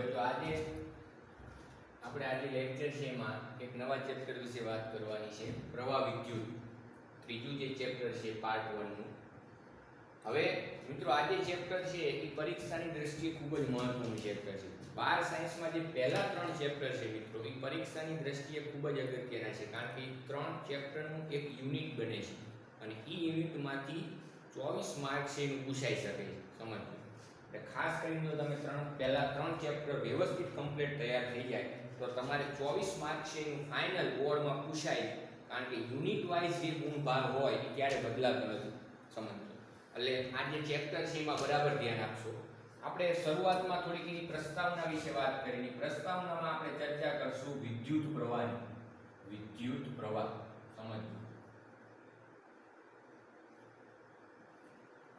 હવે તો આજે લેક્ચર છે એમાં એક નવા ચેપ્ટર વિશે વાત કરવાની છે, પ્રવાહ વિદ્યુત. ત્રીજું જે ચેપ્ટર છે પાર્ટ 1 નું. હવે મિત્રો આ જે ચેપ્ટર છે એ પરીક્ષાની દ્રષ્ટિએ ખૂબ જ મહત્વનું ચેપ્ટર છે. 12 સાયન્સમાં જે પહેલા 3 ચેપ્ટર છે મિત્રો એ પરીક્ષાની દ્રષ્ટિએ ખૂબ જ અગત્યના છે, કારણ કે 3 ચેપ્ટરનું એક યુનિટ બને છે અને એ યુનિટમાંથી 24 માર્ક છે એનું પૂછાઈ શકે છે. સમજો એટલે ખાસ કરીને જો તમે પહેલા 3 ચેપ્ટર વ્યવસ્થિત કમ્પ્લીટ તૈયાર થઈ જાય તો તમારે 24 માર્ક છે એનું ફાઇનલ બોર્ડમાં પૂછાય, કારણ કે યુનિટ વાઇઝ જે ગુણભાર હોય એ ક્યારે બદલાતો નથી. સમજો એટલે આ જે ચેપ્ટર છે એમાં બરાબર ધ્યાન આપશો. આપણે શરૂઆતમાં થોડીક એની પ્રસ્તાવના વિશે વાત કરી. પ્રસ્તાવનામાં આપણે ચર્ચા કરશું વિદ્યુત પ્રવાહની. વિદ્યુત પ્રવાહ સમજો.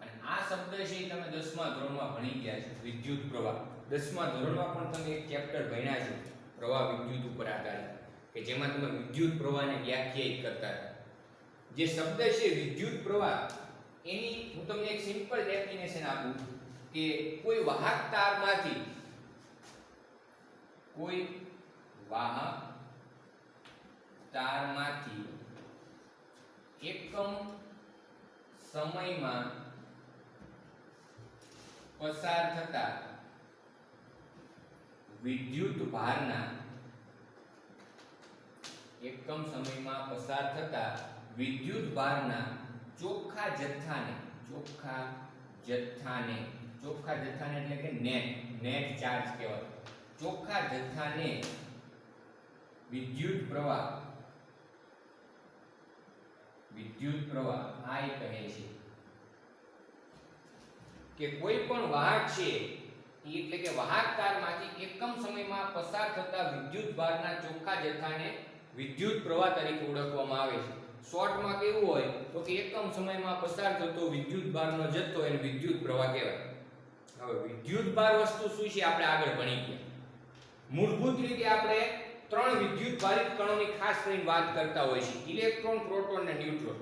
અને આ શબ્દ છે તમે 10મા ધોરણમાં ભણી ગયા છો. વિદ્યુત પ્રવાહ 10મા ધોરણમાં પણ તમે એક ચેપ્ટર ભણ્યા છો પ્રવાહ વિદ્યુત ઉપર આધારિત, કે જેમાં તમે વિદ્યુત પ્રવાહને વ્યાખ્યાયિત કરતા હતા. જે શબ્દ છે વિદ્યુત પ્રવાહ એની હું તમને એક સિમ્પલ ડેફિનેશન આપું કે કોઈ વાહક તારમાંથી એકમ સમયમાં પસાર થતા વિદ્યુત ભારના ચોખ્ખા જથ્થાને એટલે કે નેટ ચાર્જ કહેવાય. ચોખ્ખા જથ્થાને વિદ્યુત પ્રવાહ આ કહે છે. કે કોઈ પણ વાહક છે એટલે કે વાહક તારમાંથી એકમ સમયમાં પસાર થતા વિદ્યુત ભારના ચોખ્ખા જથ્થાને વિદ્યુત પ્રવાહ તરીકે ઓળખવામાં આવે છે. શોર્ટમાં કેવું હોય તો કે એકમ સમયમાં પસાર થતો વિદ્યુત ભારનો જથ્થો એને વિદ્યુત પ્રવાહ કહેવાય. હવે વિદ્યુત ભાર વસ્તુ શું છે આપણે આગળ ભણી ગયા. મૂળભૂત રીતે આપણે 3 વિદ્યુત ભારિત કણોની ખાસ કરીને વાત કરતા હોય છે, ઇલેક્ટ્રોન, પ્રોટોન અને ન્યુટ્રોન.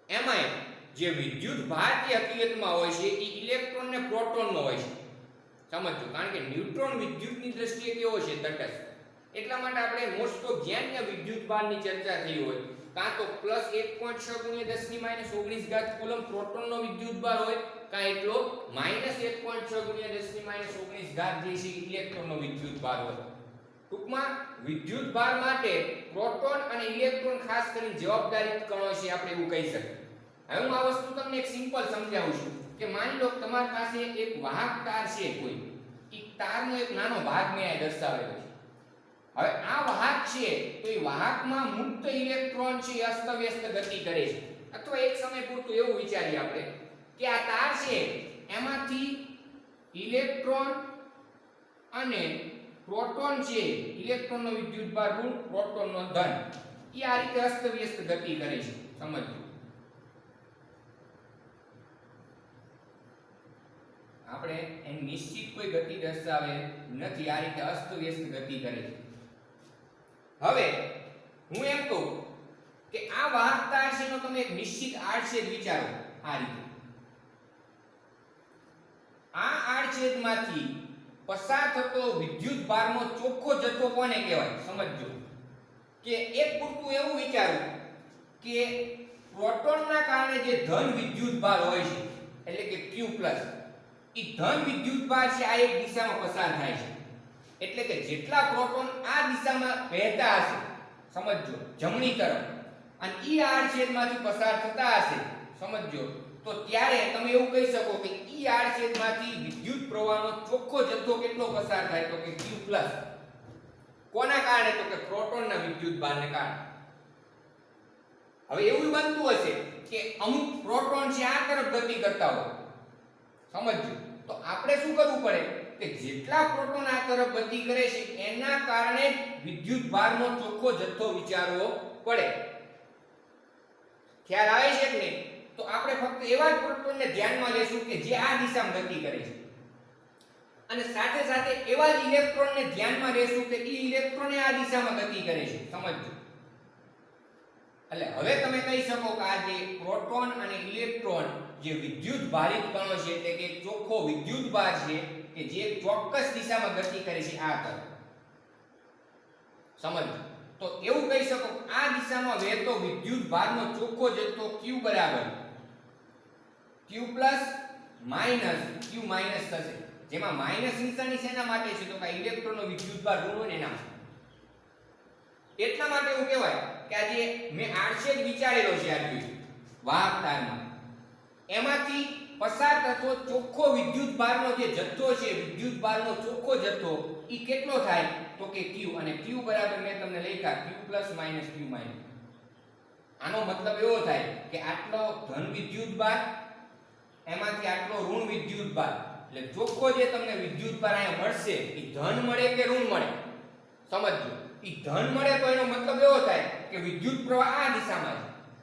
એમાં જે વિદ્યુત ભાર જે હકીકતમાં હોય છે એ ઇલેક્ટ્રોન ને પ્રોટોનનો હોય છે. સમજો, કારણ કે ન્યુટ્રોન વિદ્યુતની દ્રષ્ટિએ કેવો છે? તટસ્થ. એટલા માટે આપણે મોસ્ટ ઓફ જ્યાં વિદ્યુત ભારની ચર્ચા થઈ હોય કાં તો +1.6 × 10⁻19 કુલમ પ્રોટોનનો વિદ્યુત ભાર હોય, કાં એટલો -1.6 × 10⁻19 જે છે ઇલેક્ટ્રોનનો વિદ્યુત ભાર હોય. ટૂંકમાં વિદ્યુત ભાર માટે પ્રોટોન અને ઇલેક્ટ્રોન ખાસ કરીને જવાબદારી કણો છે, આપણે એવું કહી શકીએ. હવે હું આ વસ્તુ તમને એક સિમ્પલ સમજાવું છું કે માની લો તમારી પાસે એક વાહક તાર છે, કોઈ એ તારનો એક નાનો ભાગ મેં અહીં દર્શાવેલો છે. હવે આ વાહક છે તો એ વાહકમાં મુક્ત ઇલેક્ટ્રોન છે અસ્તવ્યસ્ત ગતિ કરે છે. અથવા એક સમય પૂરતું એવું વિચારીએ આપણે કે આ તાર છે એમાંથી ઇલેક્ટ્રોન અને પ્રોટોન છે, ઇલેક્ટ્રોનનો વિદ્યુતભાર ઋણ, પ્રોટોનનો ધન, એ આ રીતે અસ્તવ્યસ્ત ગતિ કરે છે. સમજો, આપણે એની નિશ્ચિત કોઈ ગતિ દર્શાવે નથી, આ રીતે અસ્તવ્યસ્ત ગતિ કરે છે. હવે હું એમ કહું કે આ વાહકતા છે એનો તમે એક નિશ્ચિત આડછેદ વિચારો. આ રીતે આ આડછેદમાંથી પસાર થતો વિદ્યુત ભારનો ચોખ્ખો જથ્થો કોને કહેવાય? સમજો કે એક પૂરતું એવું વિચારો કે પ્રોટોનના કારણે જે ધન વિદ્યુત ભાર હોય છે એટલે કે Q+, એ ધન વિદ્યુત ભાર છે આ એક દિશામાં પસાર થાય છે. એટલે કે જેટલા પ્રોટોન આ દિશામાં વહેતા હશે, સમજો જમણી તરફ, અને ઈ આડછેદમાંથી પસાર થતા હશે, સમજો, તો ત્યારે તમે એવું કહી શકો કે ઈ આડછેદમાંથી વિદ્યુત પ્રવાહનો ચોખ્ખો જથ્થો કેટલો પસાર થાય? તો કે Q+. કોના કારણે? તો કે પ્રોટોનના વિદ્યુત ભારને કારણે. હવે એવું બનતું હશે કે અમુક પ્રોટોન છે આ તરફ ગતિ કરતા હોય, સમજો, તો આપણે શું કરવું પડે કે જેટલા પ્રોટોન આ તરફ ગતિ કરે છે એના કારણે વિદ્યુત ભારનો ચોખ્ખો જથ્થો વિચારવો પડે. ખ્યાલ આવે છે કે નહીં? તો આપણે ફક્ત એવા જ પ્રોટોનને ધ્યાનમાં લેશું કે જે આ દિશામાં ગતિ કરે છે, અને સાથે સાથે એવા જ ઇલેક્ટ્રોનને ધ્યાનમાં લેશું કે એ ઇલેક્ટ્રોન આ દિશામાં ગતિ કરે છે. સમજો, એટલે હવે તમે કહી શકો કે આ જે પ્રોટોન અને ઇલેક્ટ્રોન જે વિદ્યુત ભારિત કણો છે એટલે કે ચોખ્ખો વિદ્યુત ભાર છે કે જે ચોક્કસ દિશામાં ગતિ કરે છે આ તરફ. સમજો તો એવું કહી શકો આ દિશામાં વહેતો વિદ્યુત ભારનો ચોખ્ખો જથ્થો Q બરાબર Q plus minus Q minus થશે. જેમાં માઈનસ નિશાની શેના માટે છે તો કે ઇલેક્ટ્રોનનો વિદ્યુત ભાર ઋણ હોય ને એના માટે. એટલા માટે એવું કહેવાય કે આ જે મેં આડછેદ વિચારેલો છે આ જોઈ વાહક તારમાં એમાંથી પસાર થતો ચોખ્ખો વિદ્યુત ભારનો જે જથ્થો છે વિદ્યુત ભારનો ચોખ્ખો જથ્થો ઈ કેટલો થાય તો કે Q અને Q બરાબર મેં તમને લખ્યા Q plus minus Q minus. આનો મતલબ એવો થાય કે આટલો ધન વિદ્યુત ભાર એમાંથી આટલો ઋણ વિદ્યુત ભાર એટલે ચોખ્ખો જે તમને વિદ્યુત ભાર અહીંયા મળશે ઈ ધન મળે કે ઋણ મળે સમજજો. ઈ ધન મળે તો એનો મતલબ એવો થાય કે વિદ્યુત પ્રવાહ આ દિશામાં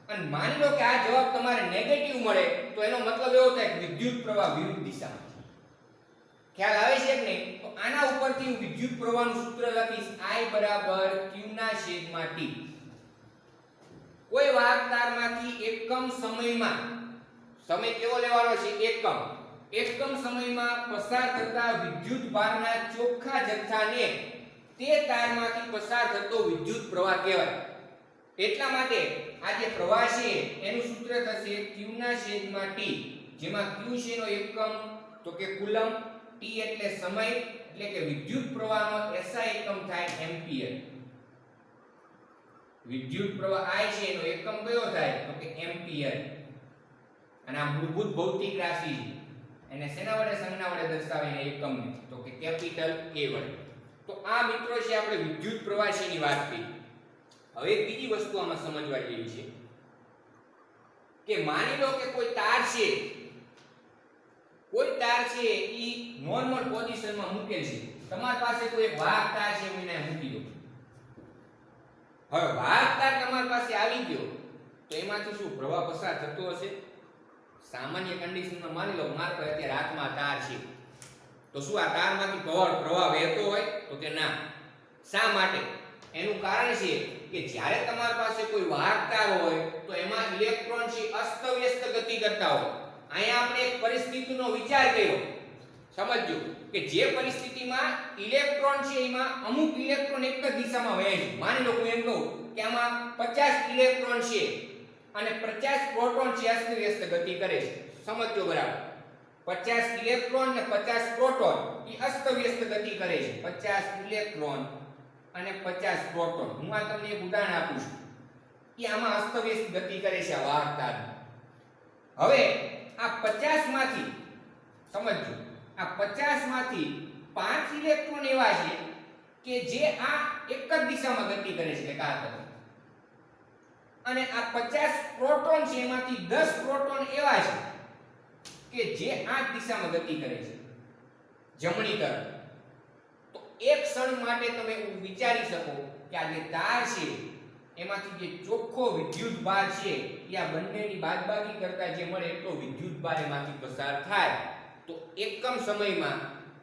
છે અને માની લો કે આ જવાબ તમારે નેગેટિવ મળે તો એનો મતલબ એવો થાય કે વિદ્યુત પ્રવાહ વિરુદ્ધ દિશામાં છે. ખ્યાલ આવે છે કે નહીં? તો આના ઉપરથી હું વિદ્યુત પ્રવાહનું સૂત્ર લખીશ I બરાબર Q ના છેદમાં T. કોઈ વાહક તારમાંથી એકમ સમયમાં સમય કેવો લેવાનો છે એકમ સમયમાં પસાર થતા વિદ્યુત ભારના ચોખ્ખા જથ્થાને તે તારમાંથી પસાર થતો વિદ્યુત પ્રવાહ કહેવાય. એટલા માટે આ જે પ્રવાહ છે એનું સૂત્ર થશે Q ના છેદમાં T જેમાં Q છે નો એકમ તો કે કુલમ, T એટલે સમય એટલે કે વિદ્યુત પ્રવાહનો SI એકમ થાય એમ્પિયર. વિદ્યુત પ્રવાહ I છે એનો એકમ કયો થાય તો કે એમ્પિયર. અને આ મૂળભૂત ભૌતિક રાશિ છે એને શેના વડે સંજ્ઞા વડે દર્શાવીને એકમને તો કે કેપિટલ A વડે. તો આ મિત્રો છે આપણે વિદ્યુત પ્રવાહ છે ની વાત કરી. હવે બીજી વસ્તુ આમાં સમજવા જેવી છે કે માની લો કે કોઈ તાર છે ઈ નોર્મલ પોઝિશનમાં મૂકેલ છે. તમારી પાસે કોઈ એક વાહક તાર છે હું એને મૂકી દઉં. હવે વાહક તાર તમારી પાસે આવી ગયો તો એમાંથી શું પ્રવાહ પસાર થતો હશે? સામાન્ય કન્ડિશનમાં માની લો મારા પર અત્યારે હાથમાં તાર છે તો શું આ તારમાંથી પ્રવાહ વહેતો હોય તો કે ના. શા માટે? એનું કારણ છે કે જ્યારે તમારી પાસે કોઈ વાહક તાર હોય તો એમાં ઇલેક્ટ્રોન છે અસ્તવ્યસ્ત ગતિ કરતા હોય. અહીંયા આપણે એક પરિસ્થિતિનો વિચાર કર્યો સમજજો કે જે પરિસ્થિતિમાં ઇલેક્ટ્રોન છે એમાં અમુક ઇલેક્ટ્રોન એક જ દિશામાં વહે છે. માની લો હું એમ કહું કે આમાં 50 ઇલેક્ટ્રોન છે અને 50 પ્રોટોન છે અસ્તવ્યસ્ત ગતિ કરે છે. સમજજો બરાબર. 50 ઇલેક્ટ્રોન ને 50 પ્રોટોન એ અસ્તવ્યસ્ત ગતિ કરે છે. 50 ઇલેક્ટ્રોન અને 50 પ્રોટોન. હું આ તમને એક ઉદાહરણ આપું છું. એ આમાં અસ્તવ્યસ્ત ગતિ કરે છે આ વાહક તાર. હવે આ 50 માંથી સમજજો આ 50 માંથી 5 ઇલેક્ટ્રોન એવા છે કે જે આ એક જ દિશામાં ગતિ કરે છે એટલે આ તરફ. અને આ 50 પ્રોટોન છે એમાંથી 10 પ્રોટોન એવા છે કે જે આ દિશામાં ગતિ કરે છે જમણી તરફ. તો એક ક્ષણ માટે તમે વિચારી શકો કે આ જે તાર છે એમાંથી જે ચોખ્ખો વિદ્યુત ભાર છે એ આ બંનેની બાદબાકી કરતા જે મળે એટલો વિદ્યુત ભાર એમાંથી પસાર થાય તો એકમ સમયમાં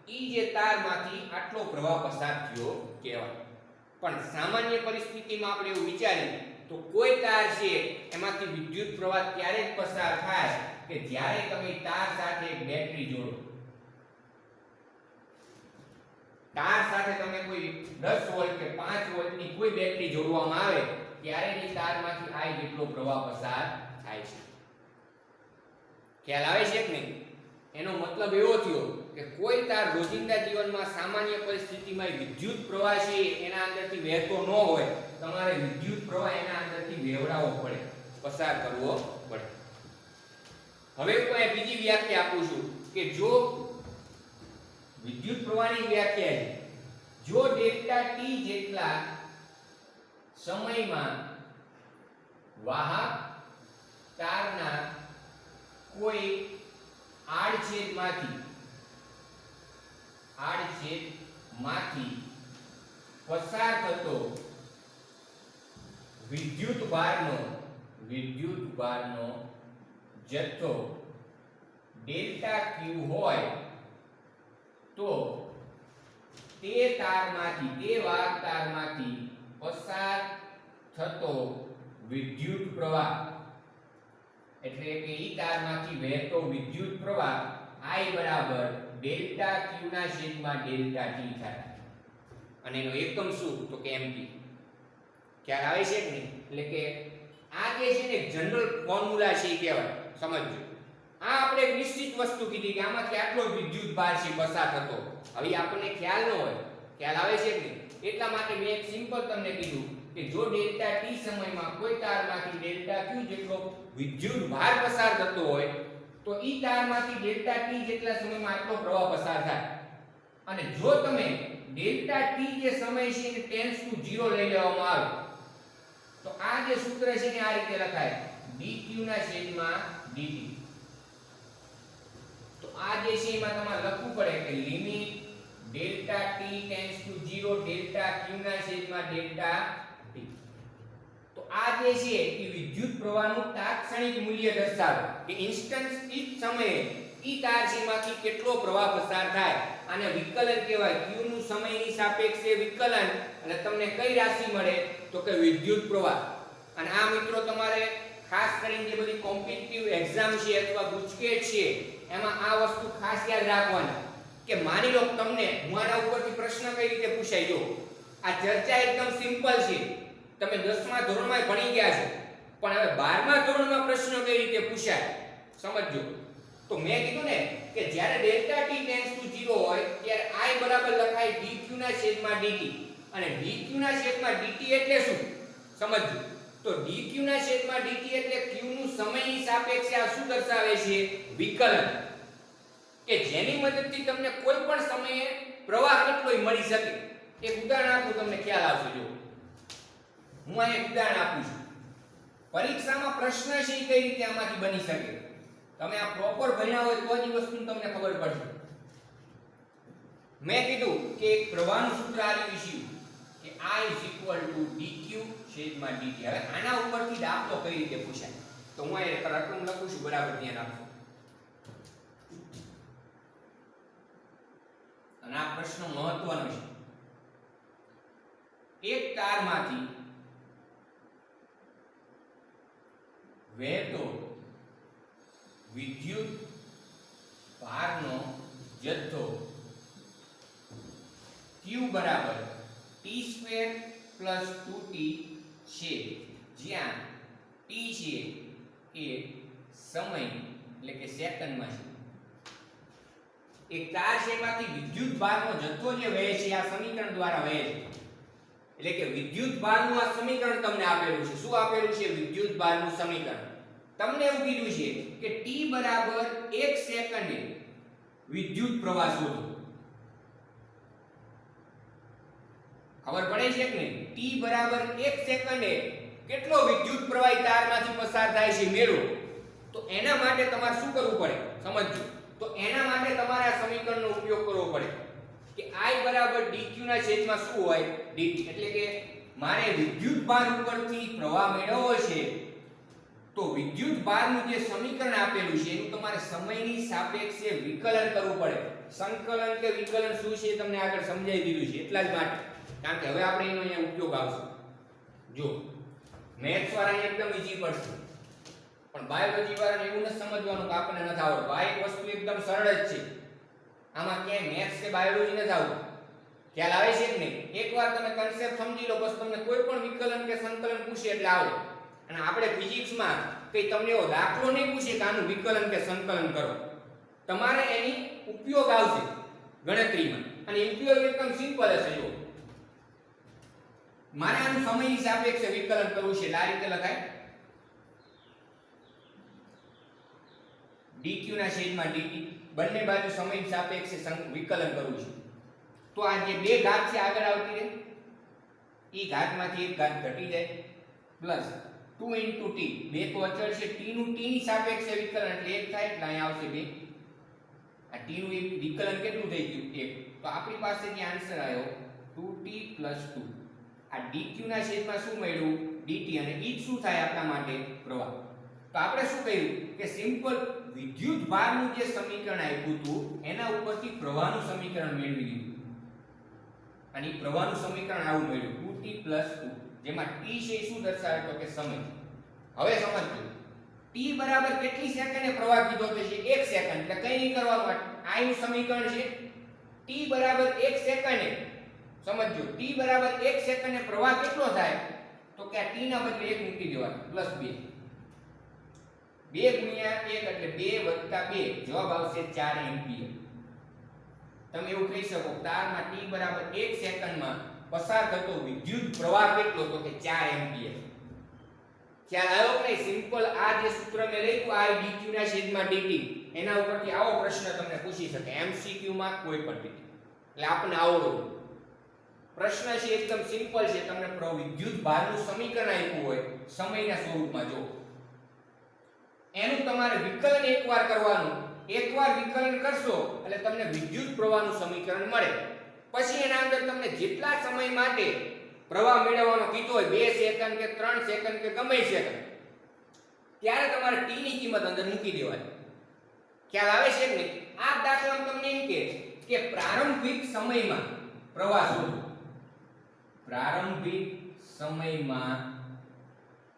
ઈ જે તારમાંથી આટલો પ્રવાહ પસાર થયો કહેવાય. પણ સામાન્ય પરિસ્થિતિમાં આપણે એવું વિચારીએ તો કોઈ તાર છે એમાંથી વિદ્યુત પ્રવાહ ત્યારે જ પસાર થાય કે જ્યારે તમે તાર સાથે એક બેટરી જોડો. તાર સાથે તમે કોઈ 10 વોલ્ટ કે 5 વોલ્ટની કોઈ બેટરી જોડવામાં આવે ત્યારે એ તારમાંથી I જેટલો પ્રવાહ પસાર થાય છે. ખ્યાલ આવે છે કે નહીં? એનો મતલબ એવો થયો કે કોઈ તાર રોજિંદા જીવનમાં સામાન્ય પરિસ્થિતિમાં વિદ્યુત પ્રવાહ છે એના અંદરથી વહેતો ન હોય, તમારે વિદ્યુત પ્રવાહ એના અંદરથી વહેવડાવવો પડે, પસાર કરવો પડે. હવે હું બીજી વ્યાખ્યા આપું છું કે જો વિદ્યુત પ્રવાહની વ્યાખ્યા છે જો ડેલ્ટા T જેટલા સમયમાં વાહક તારના કોઈ આડછેદમાંથી પસાર થતો વિદ્યુત ભારનો જથ્થો ડેલ્ટા Q હોય તો તે વાહક તારમાંથી પસાર થતો વિદ્યુત પ્રવાહ એટલે કે ઈ તારમાંથી વહેતો વિદ્યુત પ્રવાહ I બરાબર ડેલ્ટા Q ના છેદમાં ડેલ્ટા T થાય અને એનો એકમ શું તો કે MT. ખ્યાલ આવે છે કે નહીં? એટલે કે આ જે છે ને જનરલ ફોર્મ્યુલા છે એ કહેવાય. સમજજો. આ આપણે એક નિશ્ચિત વસ્તુ કીધી કે આમાંથી આટલો વિદ્યુત ભાર છે પસાર થતો. હવે આપણને ખ્યાલ ન હોય. ખ્યાલ આવે છે કે નહીં? એટલા માટે મેં એક સિમ્પલ તમને કીધું કે જો ડેલ્ટા T સમયમાં કોઈ તારમાંથી ડેલ્ટા Q જેટલો વિદ્યુત ભાર પસાર થતો હોય તો ઈ તારમાંથી ડેલ્ટા T જેટલા સમયમાં આટલો પ્રવાહ પસાર થાય. અને જો તમે ડેલ્ટા T જે સમય છે એને ટેન્ડ્સ ટુ 0 લઈ લેવામાં આવે તો આ જે સૂત્ર છે ને આ રીતે લખાય dq ના છેદમાં dt. તો આ જે છે એમાં તમારે લખવું પડે કે limit delta t tends to 0 delta q ના છેદમાં ડેલ્ટા t. તો આ જે છે એ વિદ્યુત પ્રવાહનું તાત્ક્ષણિક મૂલ્ય દર્શાવે કે ઇન્સ્ટન્સ ઈ સમયે ઈ તાર માંથી કેટલો પ્રવાહ પસાર થાય. આને વિકલન કહેવાય. q નું સમયની સાપેક્ષે વિકલન અને તમને કઈ રાશિ મળે તો કે વિદ્યુત પ્રવાહ. અને આ મિત્રો તમારે ખાસ કરીને જે બધી કોમ્પિટિટિવ એક્ઝામ છે અથવા ગુજકેટ છે એમાં આ વસ્તુ ખાસ યાદ રાખવાની કે માની લો તમને હું આના ઉપરથી પ્રશ્ન કઈ રીતે પૂછાય. જો આ ચર્ચા એકદમ સિમ્પલ છે. તમે 10મા ધોરણમાં ભણી ગયા છો પણ હવે 12મા ધોરણમાં પ્રશ્ન કઈ રીતે પૂછાય સમજજો. તો મેં કીધું ને કે જ્યારે ડેલ્ટા t ટેન્ડ્સ ટુ 0 હોય ત્યારે I બરાબર લખાય dq ના છેદમાં dt. અને dq ના છેદમાં dt એટલે શું સમજજો. તો dq ના છેદમાં dt એટલે q નું સમયની સાપેક્ષે આ શું દર્શાવે છે વિકલન કે જેની મદદથી તમને કોઈ પણ સમયે પ્રવાહ કેટલોય મળી શકે. એક ઉદાહરણ આપું તમને ખ્યાલ આવશે. જો હું આ એક ઉદાહરણ આપું છું. પરીક્ષામાં પ્રશ્ન છે એ કઈ રીતે આમાંથી બની શકે તમે આ પ્રોપર ભણ્યા હોય તો જ એ વસ્તુ તમને ખબર પડશે. મેં કીધું કે એક પ્રવાહનું સૂત્ર આપ્યું છે કે I dq છેદમાં dt. હવે આના ઉપરથી દાખલો કઈ રીતે પૂછાય તો હું આ રકમ લખું છું બરાબર ધ્યાન રાખજો. અને આ પ્રશ્ન મહત્વનો છે. એક તારમાંથી વહેતો વિદ્યુત ભારનો જથ્થો q બરાબર t² + 2t છે જ્યાં t છે એ સમય એટલે કે સેકન્ડમાં છે. એક તાર છે એમાંથી વિદ્યુત ભારનો જથ્થો જે વહે છે આ સમીકરણ દ્વારા વહે છે. એટલે કે વિદ્યુત ભારનું આ સમીકરણ તમને આપેલું છે. શું આપેલું છે? વિદ્યુત ભારનું સમીકરણ. તમને એવું કીધું છે કે t બરાબર 1 સેકન્ડે વિદ્યુત પ્રવાહ શોધો. ખબર પડે છે કે નહીં? t બરાબર 1 સેકન્ડે કેટલો વિદ્યુત પ્રવાહ તારમાંથી પસાર થાય છે મેળવો. તો એના માટે તમારે શું કરવું પડે સમજજો. તો એના માટે તમારે આ સમીકરણનો ઉપયોગ કરવો પડે કે I બરાબર dq ના છેદમાં શું હોય dt. એટલે કે મારે વિદ્યુત ભાર ઉપરથી પ્રવાહ મેળવવો છે તો વિદ્યુત ભારનું જે સમીકરણ આપેલું છે એનું તમારે સમયની સાપેક્ષે વિકલન કરવું પડે. સંકલન કે વિકલન શું છે તમને આગળ સમજાવી દીધું છે એટલા જ માટે. કારણ કે હવે આપણે એનો અહીંયા ઉપયોગ આવશે. જો મેથ્સ વાળાને એકદમ ઈઝી પડશે પણ બાયોલોજી વાળાને એવું નથી સમજવાનું કે આપણને નથી આવડતું. આ એક વસ્તુ એકદમ સરળ જ છે. આમાં ક્યાંય મેથ્સ કે બાયોલોજી નથી આવતું. ખ્યાલ આવે છે કે નહીં? એકવાર તમે કન્સેપ્ટ સમજી લો બસ તમને કોઈ પણ વિકલન કે સંકલન પૂછે એટલે આવડે. અને આપણે ફિઝિક્સમાં કઈ તમને એવો દાખલો નહીં પૂછે કે આનું વિકલન કે સંકલન કરો. તમારે એની ઉપયોગ આવશે ગણતરીમાં અને ઉપયોગ એકદમ સિમ્પલ હશે. જો મારે આનું સમયની સાપેક્ષે વિકલન કરવું છે એટલે આ રીતે લખાય dq ના છેદમાં dt. બંને બાજુ સમયની સાપેક્ષે વિકલન કરવું છે. તો આ જે બે ઘાત છે આગળ આવતી રહે ઈ ઘાતમાંથી એક ઘાત ઘટી જાય પ્લસ 2 * t. બે તો અચળ છે. t નું t ની સાપેક્ષે વિકલન એટલે 1 થાય એટલે અહીં આવશે 2. આ t નું એક વિકલન કેટલું થઈ ગયું 1. તો આપણી પાસે જે આન્સર આવ્યો 2t + 2. આ dq ના છેદમાં શું મળ્યું dt અને ઈ શું થાય આપણા માટે પ્રવાહ. તો આપણે શું કહ્યું કે સિમ્પલ વિદ્યુત ભારનું જે સમીકરણ આપ્યું હતું એના ઉપરથી પ્રવાહનું સમીકરણ મેળવી લીધું. અને પ્રવાહનું સમીકરણ આવું મળ્યું 2t + 2 જેમાં t છે શું દર્શાવે તો કે સમય. હવે સમજો t t બરાબર કેટલી સેકન્ડે પ્રવાહ કીધો તો છે 1 સેકન્ડ, એટલે કંઈ નહીં કરવાનું. આ નું સમીકરણ છે t બરાબર 1 સેકન્ડે. સમજો t બરાબર 1 સેકન્ડે પ્રવાહ કેટલો થાય, તો કે આ t ના બદલે 1 મૂકી દેવાનો +2. 2 ગુણ્યા 1 એટલે 2 + 2, જવાબ આવશે 4 એમ્પિયર. તમે એવું કહી શકો તારમાં t બરાબર 1 સેકન્ડમાં પસાર થતો વિદ્યુત પ્રવાહ કેટલો, તો કે 4 એમ્પિયર. ખ્યાલ આવ્યો કે સિમ્પલ આ જે સૂત્ર મેં લખ્યું I dq ના છેદમાં dt, એના ઉપરથી આવો પ્રશ્ન તમને પૂછી શકે MCQ માં કોઈ પણ રીતે. એટલે આપણને આવડો પ્રશ્ન છે એકદમ સિમ્પલ છે, તમને વિદ્યુત ભારનું સમીકરણ આપ્યું હોય સમયના સ્વરૂપમાં, જો એનું તમારે વિકલન એકવાર કરવાનું. એકવાર વિકલન કરશો એટલે તમને વિદ્યુત પ્રવાહનું સમીકરણ મળે. પછી એના અંદર તમને જેટલા સમય માટે પ્રવાહ મેળવવાનો કીધો હોય 2 સેકન્ડ કે 3 સેકન્ડ કે ગમે સેકન્ડ, ત્યારે તમારે t ની કિંમત અંદર મૂકી દેવાની. ખ્યાલ આવે છે કે આ દાખલામાં તમને એમ કે પ્રારંભિક સમયમાં પ્રવાહ શોધો. પ્રારંભિક સમયમાં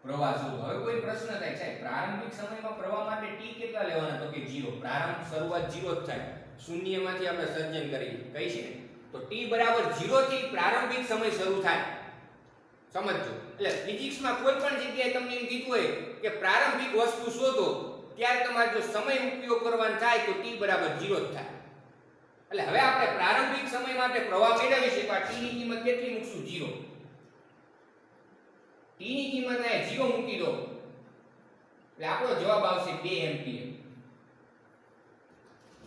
પ્રવાહ શોધો. હવે કોઈ પ્રશ્ન થાય છે પ્રારંભિક સમયમાં પ્રવાહ માટે t કેટલા લેવાના, તો કે 0. પ્રારંભ શરૂઆત 0 જ થાય, શૂન્યમાંથી આપણે સર્જન કરી કઈ છે, તો t બરાબર 0 થી પ્રારંભિક સમય શરૂ થાય. સમજો. એટલે ફિઝિક્સમાં કોઈ પણ જગ્યાએ તમને એમ કીધું હોય કે પ્રારંભિક વસ્તુ શોધો, ત્યારે તમારે જો સમય ઉપયોગ કરવાનો થાય તો t બરાબર 0 જ થાય. એટલે હવે આપણે પ્રારંભિક સમય માટે પ્રવાહ મેળવી છે તો આ t ની કિંમત કેટલી મૂકશું, 0. t ની કિંમત અહીંયા 0 મૂકી દો એટલે આપણો જવાબ આવશે 2 એમ્પિયર.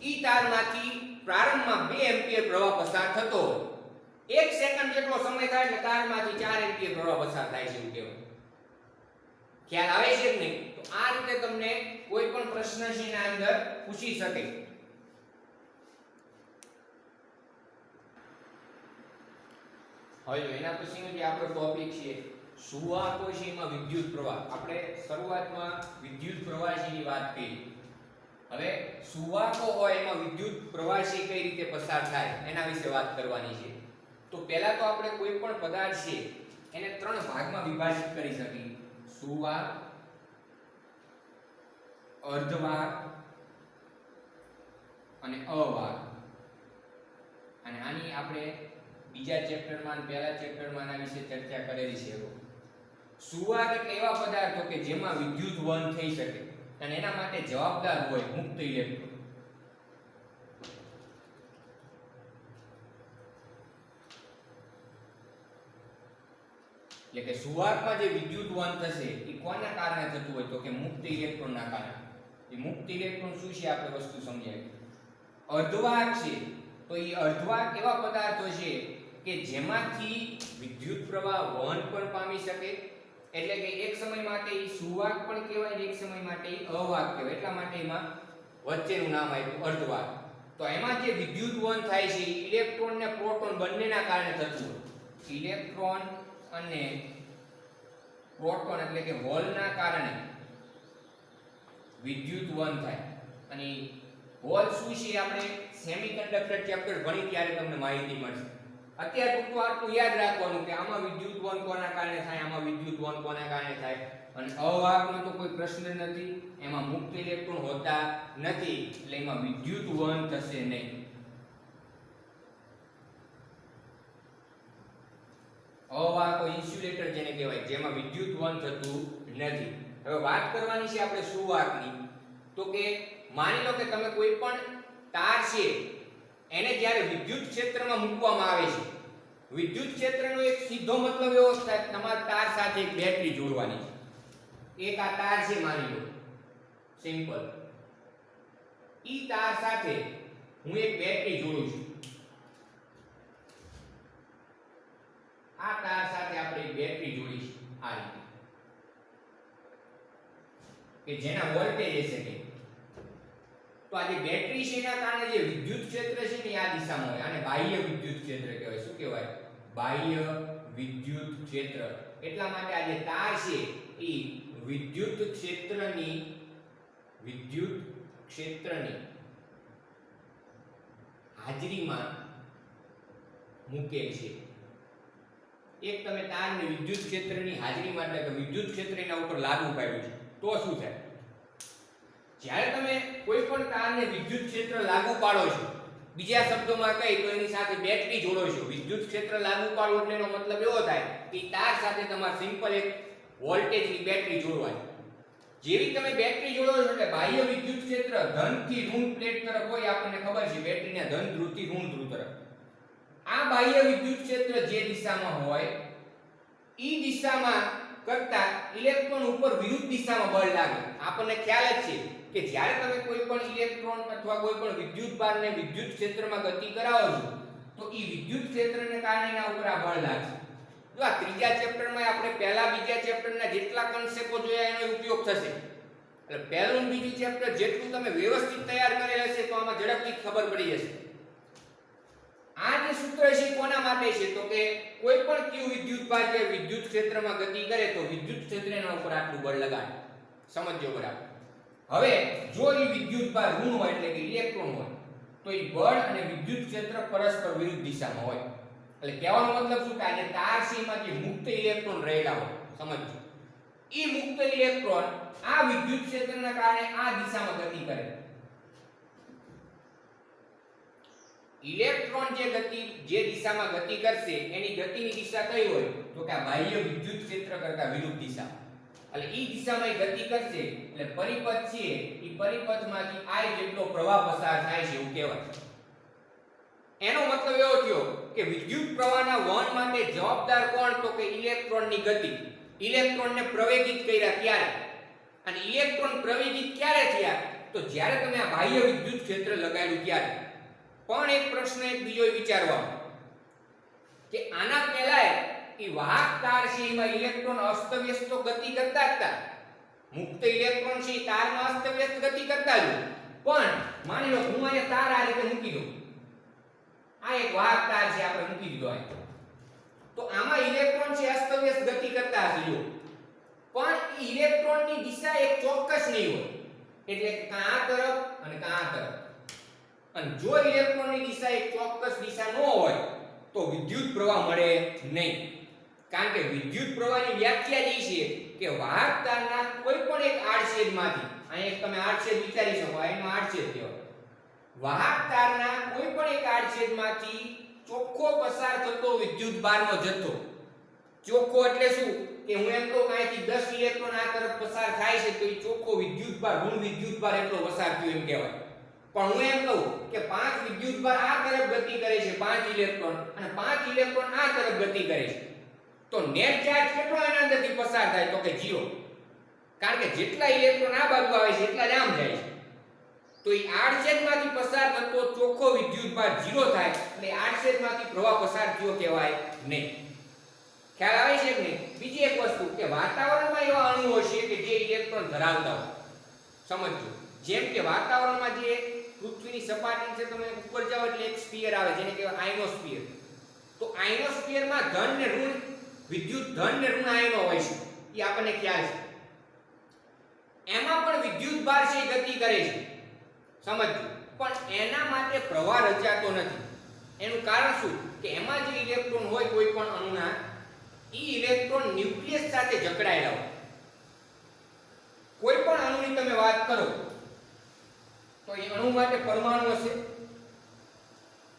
ઈ તારમાંથી પ્રારંભમાં 2 એમ્પિયર પ્રવાહ પસાર થતો હોય, 1 સેકન્ડ જેટલો સમય થાય એટલે તારમાંથી 4 એમ્પિયર પ્રવાહ પસાર થાય છે એવું કહેવાય. ખ્યાલ આવે છે કે નહીં? તો આ રીતે તમને કોઈ પણ પ્રશ્ન છે એના અંદર પૂછી શકે. હવે એના પછીનો જે આપણો ટોપિક છે સુવાહકો છે એમાં વિદ્યુત પ્રવાહ. આપણે શરૂઆતમાં વિદ્યુત પ્રવાહ વિશેની વાત કરી. હવે સુવાહકો હોય એમાં વિદ્યુત પ્રવાહ છે કઈ રીતે પસાર થાય એના વિશે વાત કરવાની છે. તો પહેલા તો આપણે કોઈ પણ પદાર્થ છે એને 3 ભાગમાં વિભાજિત કરી શકીએ: સુવાહક, અર્ધવાહક અને અવાહક. અને આની આપણે બીજા ચેપ્ટરમાં અને પહેલા ચેપ્ટરમાં આના વિશે ચર્ચા કરેલી છે. સુવાહક એટલે એવા પદાર્થો કે જેમાં વિદ્યુત વહન થઈ શકે અને એના માટે જવાબદાર હોય મુક્ત ઇલેક્ટ્રોન. એટલે કે સુવાહકમાં જે વિદ્યુત વહન થશે એ કોના કારણે થતું હોય, તો કે મુક્ત ઇલેક્ટ્રોનના કારણે. એ મુક્ત ઇલેક્ટ્રોન શું છે આપણે વસ્તુ સમજાવી. અર્ધવાહક છે તો એ અર્ધવાહક એવા પદાર્થો છે કે જેમાંથી વિદ્યુત પ્રવાહ વહન પણ પામી શકે. એટલે કે એક સમય માટે એ સુવાહક પણ કહેવાય ને એક સમય માટે એ અવાહક કહેવાય. એટલા માટે એમાં વચ્ચેનું નામ આપ્યું અર્ધવાહક. તો એમાં જે વિદ્યુત વહન થાય છે ઇલેક્ટ્રોન ને પ્રોટોન બંનેના કારણે થતું હોય. ઇલેક્ટ્રોન અને પ્રોટોન એટલે કે હોલના કારણે વિદ્યુત વહન થાય. અને હોલ શું છે આપણે સેમિકન્ડક્ટર ચેપ્ટર ભણી ત્યારે તમને માહિતી મળશે. અત્યારે ટૂંકું આટલું યાદ રાખવાનું કે આમાં વિદ્યુત વહન કોના કારણે થાય, આમાં વિદ્યુત વહન કોના કારણે થાય. અને અવાહકનો તો કોઈ પ્રશ્ન નથી, એમાં મુક્ત ઇલેક્ટ્રોન હોતા નથી, એટલે એમાં વિદ્યુત વહન થશે નહીં. અવાહકો ઇન્સ્યુલેટર જેને કહેવાય, જેમાં વિદ્યુત વહન થતું નથી. હવે વાત કરવાની છે આપણે સુવાહકની. તો કે માની લો કે તમે કોઈ પણ તાર છે એને જ્યારે વિદ્યુત ક્ષેત્રમાં મૂકવામાં આવે છે, વિદ્યુત ક્ષેત્રનો એક સીધો મતલબ એવો થાય કે તમારે તાર સાથે એક બેટરી જોડવાની છે. એક આ તાર છે માની લો, સિમ્પલ. ઈ તાર સાથે હું એક બેટરી જોડું છું. આ તાર સાથે આપણે એક બેટરી જોડીશું આ રીતે, કે જેના વોલ્ટેજ હશે કે તો આ જે બેટરી છે એના કારણે જે વિદ્યુત ક્ષેત્ર છે ને આ દિશામાં હોય. આને બાહ્ય વિદ્યુત ક્ષેત્ર કહેવાય. શું કહેવાય? બાહ્ય વિદ્યુત ક્ષેત્ર. એટલા માટે આ જે તાર છે એ વિદ્યુત ક્ષેત્રની હાજરીમાં મૂકેલ છે. એક તમે તારને વિદ્યુત ક્ષેત્રની હાજરીમાં એટલે કે વિદ્યુત ક્ષેત્ર એના ઉપર લાગુ પાડ્યું છે તો શું થાય? જ્યારે તમે કોઈ પણ તારને વિદ્યુત ક્ષેત્ર લાગુ પાડો છો, બીજા શબ્દોમાં કહી તો એની સાથે બેટરી જોડો છો. વિદ્યુત ક્ષેત્ર લાગુ પાડો એટલે એનો મતલબ એવો થાય કે તાર સાથે તમારે સિમ્પલ એક વોલ્ટેજની બેટરી જોડવાની. જેવી તમે બેટરી જોડો છો એટલે બાહ્ય વિદ્યુત ક્ષેત્ર ધન થી ઋણ પ્લેટ તરફ હોય. આપણને ખબર છે બેટરીના ધન ધ્રુવ થી ઋણ ધ્રુવ તરફ. આ બાહ્ય વિદ્યુત ક્ષેત્ર જે દિશામાં હોય ઈ દિશામાં કરતા ઇલેક્ટ્રોન ઉપર વિરુદ્ધ દિશામાં બળ લાગે. આપણને ખ્યાલ જ છે કે જ્યારે તમે કોઈ પણ ઇલેક્ટ્રોન અથવા કોઈ પણ વિદ્યુત ભારને વિદ્યુત ક્ષેત્રમાં ગતિ કરાવો છો તો ઈ વિદ્યુત ક્ષેત્રને કારણે એના ઉપર આ બળ લાગશે. જો આ ત્રીજા ચેપ્ટરમાં આપણે પહેલા બીજા ચેપ્ટરના જેટલા કન્સેપ્ટો જોયા એનો ઉપયોગ થશે. એટલે પહેલું બીજું ચેપ્ટર જેટલું તમે વ્યવસ્થિત તૈયાર કરેલ હશે તો આમાં ઝડપથી ખબર પડી જશે. આ જે સૂત્ર છે કોના માટે છે તો કે કોઈ પણ q વિદ્યુત ભાર જે વિદ્યુત ક્ષેત્રમાં ગતિ કરે તો વિદ્યુત ક્ષેત્ર એના ઉપર આટલું બળ લગાડે. સમજજો બરાબર. હવે જો ઈ વિદ્યુત ભાર ઋણ હોય એટલે કે ઇલેક્ટ્રોન હોય તો ઈ બળ અને વિદ્યુત ક્ષેત્ર પરસ્પર વિરુદ્ધ દિશામાં હોય. એટલે કહેવાનો મતલબ શું કે આ તાર છે એમાં જે મુક્ત ઇલેક્ટ્રોન રહેલા હોય, સમજજો, ઈ મુક્ત ઇલેક્ટ્રોન આ વિદ્યુત ક્ષેત્રના કારણે આ દિશામાં ગતિ કરે. ઇલેક્ટ્રોન જે દિશામાં ગતિ કરશે એની ગતિની દિશા કઈ હોય તો કે આ બાહ્ય વિદ્યુત ક્ષેત્ર કરતા વિરુદ્ધ દિશા. એટલે ઈ દિશામાં એ ગતિ કરશે એટલે પરિપથ છે ઈ પરિપથમાંથી I જેટલો પ્રવાહ પસાર થાય છે એવું કહેવાય. એનો મતલબ એવો થયો કે વિદ્યુત પ્રવાહના વહન માટે જવાબદાર કોણ તો કે ઇલેક્ટ્રોનની ગતિ. ઇલેક્ટ્રોનને પ્રવેગિત કર્યા ત્યારે. અને ઇલેક્ટ્રોન પ્રવેગિત ક્યારે થયા તો જ્યારે તમે આ બાહ્ય વિદ્યુત ક્ષેત્ર લગાડ્યું ત્યારે. પણ એક પ્રશ્ન એક બીજો વિચારવાનો કે આના પહેલા ઈ વાહક તાર છે એમાં ઇલેક્ટ્રોન અસ્તવ્યસ્ત તો ગતિ કરતા હતા. મુક્ત ઇલેક્ટ્રોન છે ઈ તારમાં અસ્તવ્યસ્ત ગતિ કરતા જ. પણ માની લો હું અહીંયા તાર આ રીતે મૂકી દઉં, આ એક વાહક તાર છે આપણે મૂકી દીધો આ, તો આમાં ઇલેક્ટ્રોન છે અસ્તવ્યસ્ત ગતિ કરતા હશે જો. પણ ઈ ઇલેક્ટ્રોનની દિશા એક ચોક્કસ નહીં હોય. એટલે કાં આ તરફ અને કાં આ તરફ. અને જો ઇલેક્ટ્રોનની દિશા એક ચોક્કસ દિશા ન હોય તો વિદ્યુત પ્રવાહ મળે નહીં. કારણ કે વિદ્યુત પ્રવાહની વ્યાખ્યા એ છે કે વાહક તારના કોઈ પણ એક આડછેદમાંથી, અહીં એક તમે આડછેદ વિચારી શકો, એનો આડછેદ કહેવાય. વાહક તારના કોઈ પણ એક આડછેદમાંથી ચોખ્ખો પસાર થતો વિદ્યુત ભારનો જથ્થો. ચોખ્ખો એટલે શું કે હું એમ કહું કે અહીંથી 10 ઇલેક્ટ્રોન આ તરફ પસાર થાય છે તો એ ચોખ્ખો વિદ્યુત ભાર ઋણ વિદ્યુત ભાર એટલો પસાર થયો એમ કહેવાય. પણ હું એમ કહું કે 5 વિદ્યુત ભાર આ તરફ ગતિ કરે છે 5 ઇલેક્ટ્રોન અને 5 ઇલેક્ટ્રોન આ તરફ ગતિ કરે છે તો નેટ ચાર્જ કેટલો એના અંદરથી પસાર થાય તો કે 0. કારણ કે જેટલા ઇલેક્ટ્રોન આ બાજુ આવે છે એટલા જ આમ જાય છે. તો એ આડછેદમાંથી પસાર થતો ચોખ્ખો વિદ્યુત ભાર 0 થાય એટલે આડછેદમાંથી પ્રવાહ પસાર થયો કહેવાય નહીં. ખ્યાલ આવે છે કે નહીં? બીજી એક વસ્તુ કે વાતાવરણમાં એવા અણુઓ છે કે જે ઇલેક્ટ્રોન ધરાવતા હોય. સમજજો, જેમ કે વાતાવરણમાં જે પૃથ્વીની સપાટી છે તમે ઉપર જાઓ એટલે એક સ્ફિયર આવે જેને કહેવાય આયનોસ્ફિયર. તો આયનોસ્ફિયરમાં ધન ને ઋણ વિદ્યુત ધન ને ઋણ આયનો હોય છે, એ આપણને ખ્યાલ છે. એમાં પણ વિદ્યુત ભાર છે ગતિ કરે છે, સમજજો, પણ એના માટે પ્રવાહ રચાતો નથી. એનું કારણ શું કે એમાં જે ઇલેક્ટ્રોન હોય કોઈ પણ અણુના ઈ ઇલેક્ટ્રોન ન્યુક્લિયસ સાથે જકડાયેલા હોય. કોઈ પણ અણુની તમે વાત કરો તો એ અણુ માટે પરમાણુ હશે.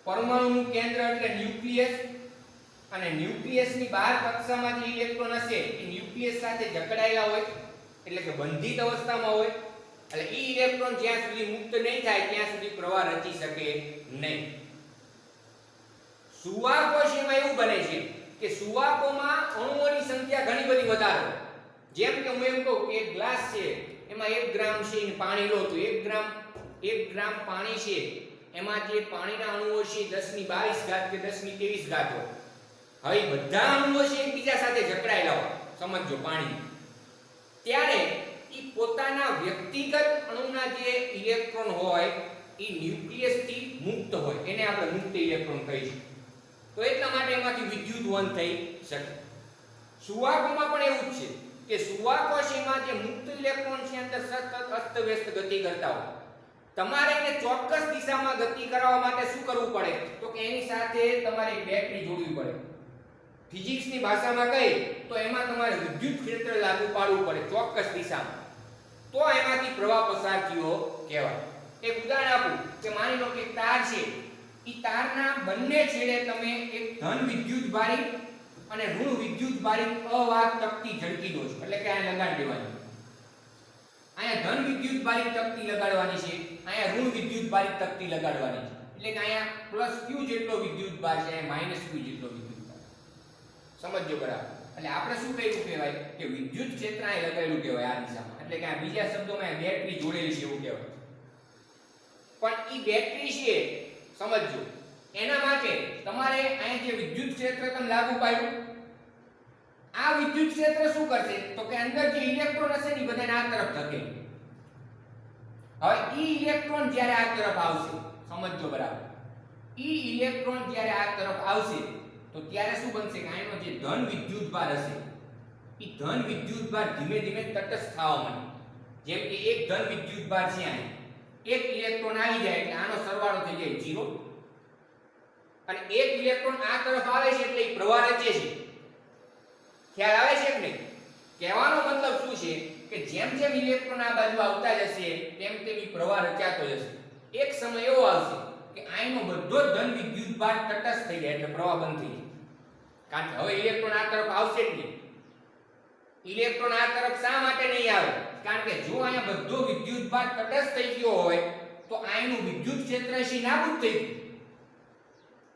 પરમાણુનું કેન્દ્ર એટલે ન્યુક્લિયસ અને ન્યુક્લિયસની બહાર કક્ષામાં જે ઇલેક્ટ્રોન હશે એ ન્યુક્લિયસ સાથે જકડાયેલા હોય એટલે કે બંધિત અવસ્થામાં હોય. એટલે ઈ ઇલેક્ટ્રોન જ્યાં સુધી મુક્ત નહીં થાય ત્યાં સુધી પ્રવાહ રચી શકે નહીં. સુવાહકો છે એમાં એવું બને છે કે સુવાહકોમાં અણુઓની સંખ્યા ઘણી બધી વધારે હોય. જેમ કે હું એમ કહું કે એક ગ્લાસ છે એમાં 1 ગ્રામ છે પાણી લો તો 1 ગ્રામ પાણી છે એમાં જે પાણીના અણુઓ છે 1022 ઘાત કે 1023 ઘાત હોય. હવે બધા અણુઓ છે એકબીજા સાથે જકડાયેલા હોય, સમજો, પાણી. ત્યારે ઈ પોતાના વ્યક્તિગત અણુના જે ઇલેક્ટ્રોન હોય ઈ ન્યુક્લિયસથી મુક્ત હોય, એને આપણે મુક્ત ઇલેક્ટ્રોન કહીશું. તો એટલા માટે એમાંથી વિદ્યુત વહન થઈ શકે. સુવાહકોમાં પણ એવું જ છે કે સુવાહકો છે એમાં જે મુક્ત ઇલેક્ટ્રોન છે અંદર સતત અસ્તવ્યસ્ત ગતિ કરતા હોય. તમારે એને ચોક્કસ દિશામાં ગતિ કરાવવા માટે શું કરવું પડે તો કે એની સાથે તમારે બેટરી જોડવી પડે. ફિઝિક્સની ભાષામાં કહી તો એમાં તમારે વિદ્યુત ક્ષેત્ર લાગુ પાડવું પડે ચોક્કસ દિશામાં. તો એમાંથી પ્રવાહ પસાર થયો કહેવાય. એક ઉદાહરણ આપું કે માની લો કે એક તાર છે, ઈ તારના બંને છેડે તમે એક ધન વિદ્યુતભારિત અને ઋણ વિદ્યુતભારિત અવાહક તકતી ઝડકી દો છો. એટલે કે આ લગાડી દેવાની. અહીંયા ધન વિદ્યુતભારિત તકતી લગાડવાની છે, અહીંયા ઋણ વિદ્યુતભારિત તકતી લગાડવાની છે. એટલે કે અહીંયા પ્લસ q જેટલો વિદ્યુતભાર છે, અહીંયા માઈનસ q જેટલો વિદ્યુતભાર. સમજજો બરાબર. એટલે આપણે શું કહ્યું કહેવાય કે વિદ્યુત ક્ષેત્ર અહીં લગાડેલું કહેવાય આ દિશામાં. એટલે કે આ બીજા શબ્દોમાં બેટરી જોડેલી છે એવું કહેવાય. પણ ઈ બેટરી છે સમજજો, એના માટે તમારે અહીં જે વિદ્યુત ક્ષેત્ર તમે લાગુ પાડ્યું, આ વિદ્યુત ક્ષેત્ર શું કરશે તો કે અંદર જે ઇલેક્ટ્રોન હશે ને બધાને આ તરફ ધકેલે. હવે ઈ ઇલેક્ટ્રોન જ્યારે આ તરફ આવશે, સમજજો બરાબર, ઈ ઇલેક્ટ્રોન જ્યારે આ તરફ આવશે તો ત્યારે શું બનશે કે આનો જે ધન વિદ્યુતભાર હશે, ઈ ધન વિદ્યુતભાર ધીમે ધીમે તટસ્થ થવા માંડે. જેમ કે એક ધન વિદ્યુતભાર છે, અહીં એક ઇલેક્ટ્રોન આવી જાય એટલે આનો સરવાળો થઈ જાય 0, અને એક ઇલેક્ટ્રોન આ તરફ આવે છે એટલે પ્રવાહ રચે છે. ખ્યાલ આવે છે કે નહીં? કહેવાનો મતલબ શું છે કે જેમ જેમ ઇલેક્ટ્રોન આ બાજુ આવતા જશે તેમ તેમ પ્રવાહ રચાતો જશે. એક સમય એવો આવશે કે આનો બધો જ ધન વિદ્યુતભાર તટસ્થ થઈ જાય એટલે પ્રવાહ બંધ થઈ જાય. કારણ કે હવે ઇલેક્ટ્રોન આ તરફ આવશે જ નહીં. ઇલેક્ટ્રોન આ તરફ શા માટે નહીં આવે? કારણ કે જો અહીંયા બધો વિદ્યુતભાર તટસ્થ થઈ ગયો હોય તો આનું વિદ્યુત ક્ષેત્ર છે નાબૂદ થઈ ગયું,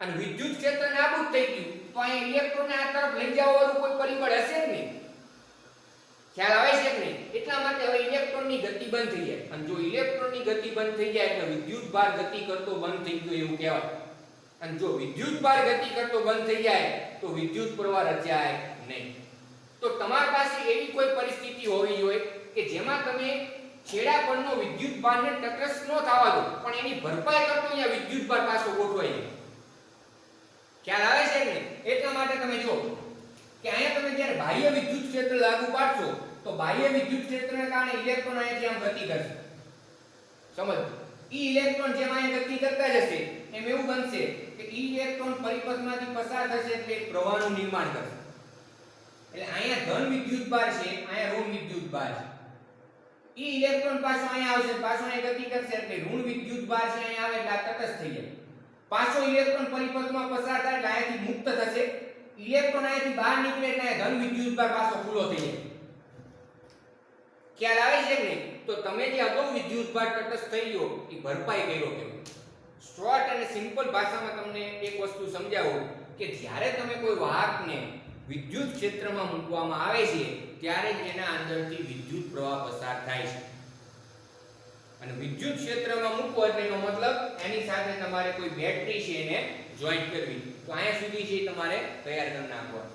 અને વિદ્યુત ક્ષેત્ર નાબૂદ થઈ ગયું તો અહીંયા ઇલેક્ટ્રોનને આ તરફ લઈ જવા વાળું કોઈ પરિબળ હશે જ નહીં. ખ્યાલ આવે છે કે નહીં? એટલા માટે હવે ઇલેક્ટ્રોનની ગતિ બંધ થઈ જાય, અને જો ઇલેક્ટ્રોનની ગતિ બંધ થઈ જાય એટલે વિદ્યુતભાર ગતિ કરતો બંધ થઈ ગયો એવું કહેવાય. અને જો વિદ્યુતભાર ગતિ કરતો બંધ થઈ જાય તો વિદ્યુત પ્રવાહ રચાય નહીં. તો તમારી પાસે એવી કોઈ પરિસ્થિતિ હોવી જોઈએ કે જેમાં તમે છેડા પરનો વિદ્યુતભારને તટસ્થ ન થવા દો, પણ એની ભરપાઈ કરતો અહીંયા વિદ્યુતભાર પાછો ગોઠવાઈ જાય. ખ્યાલ આવે છે ને? એટલા માટે તમે જો કે અહીંયા તમે જ્યારે બાહ્ય વિદ્યુત ક્ષેત્ર લાગુ પાડશો તો બાહ્ય વિદ્યુત ક્ષેત્રને કારણે ઇલેક્ટ્રોન અહીંયાથી આમ ગતિ કરશે. સમજ, ઈ ઇલેક્ટ્રોન જેમ અહીંયા ગતિ કરતા જશે એમ એવું બનશે કે ઈ ઇલેક્ટ્રોન પરિપથમાંથી પસાર થશે એટલે પ્રવાહનું નિર્માણ કરશે. એટલે અહીંયા ધન વિદ્યુતભાર છે, અહીંયા ઋણ વિદ્યુતભાર છે. ઈ ઇલેક્ટ્રોન પાછો અહીંયા આવશે, પાછો અહીંયા ગતિ કરશે એટલે ઋણ વિદ્યુતભાર છે અહીંયા આવે એટલે આ તટસ્થ થઈ જાય. પાછો ઇલેક્ટ્રોન પરિપથમાં પસાર થાય એટલે અહીંયાથી મુક્ત થશે. ઇલેક્ટ્રોન અહીંયાથી બહાર નીકળે એટલે ધન વિદ્યુતભાર પાછો ખુલ્લો થઈ જાય. ખ્યાલ આવે છે કે તો તમે જે અગાઉ વિદ્યુતભાર તટસ્થ થઈ ગયો એ ભરપાઈ કર્યો કે શોર્ટ અને સિમ્પલ ભાષામાં તમને એક વસ્તુ સમજાવું કે જ્યારે તમે કોઈ વાહકને વિદ્યુત ક્ષેત્રમાં મૂકવામાં આવે છે ત્યારે જ એના અંદરથી વિદ્યુત પ્રવાહ પસાર થાય છે. અને વિદ્યુત ક્ષેત્રમાં મૂકવો એટલે એનો મતલબ એની સાથે તમારે કોઈ બેટરી છે એને જોઈન્ટ કરવી. તો અહીંયા સુધી છે તમારે તૈયાર કરી નાખવાનું.